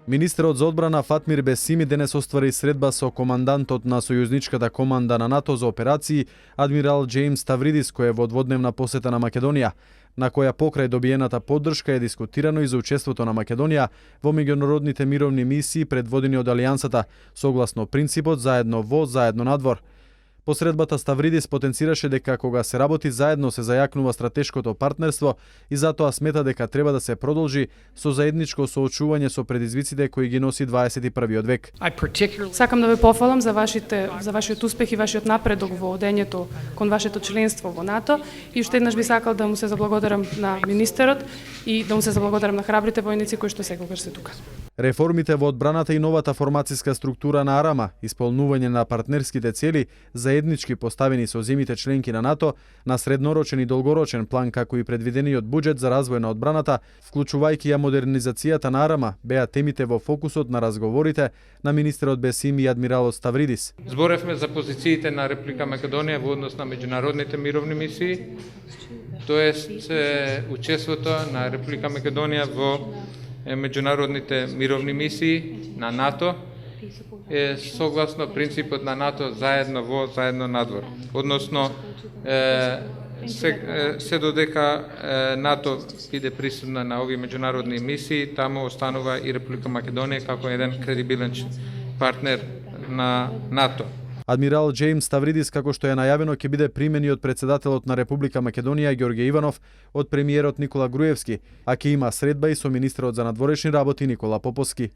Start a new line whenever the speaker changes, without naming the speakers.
Министерот за одбрана Фатмир Бесими денес оствари средба со командантот на сојузничката команда на НАТО за операции, адмирал Джеймс Ставридис, кој е во дводневна посета на Македонија, на која покрај добиената поддршка е дискутирано и за учеството на Македонија во меѓународните мировни мисии предводени од Алијансата, согласно принципот заедно во, заедно надвор. По средбата Ставридис потенцираше дека кога се работи заедно се зајакнува стратешкото партнерство и затоа смета дека треба да се продолжи со заедничко соочување со предизвиците кои ги носи 21 век.
Сакам да ве пофалам за вашиот успех и вашиот напредок во одењето кон вашето членство во НАТО и уште еднаш би сакал да му се заблагодарам на министерот и да му се заблагодарам на храбрите војници кои што секогаш се тука.
Реформите во одбраната и новата формацијска структура на Арама, исполнување на партнерските цели, заеднички поставени со земјите членки на НАТО, на среднорочен и долгорочен план како и предвидениот буџет за развој на одбраната, вклучувајќи ја модернизацијата на Арама, беа темите во фокусот на разговорите на министерот Бесими и адмиралот Ставридис.
Зборевме за позициите на Република Македонија во однос на меѓународните мировни мисии, тоест учеството на Република Македонија во меѓународните мировни мисии на НАТО е согласно принципот на НАТО заедно во, заедно надвор. Односно, се додека НАТО биде присутна на овие меѓународни мисии, таму останува и Република Македонија како еден кредибилен партнер на НАТО.
Адмирал Джеймс Ставридис, како што е најавено, ќе биде примен и од председателот на Република Македонија Ѓорѓе Иванов, од премиерот Никола Груевски, а ќе има средба и со министерот за надворешни работи Никола Поповски.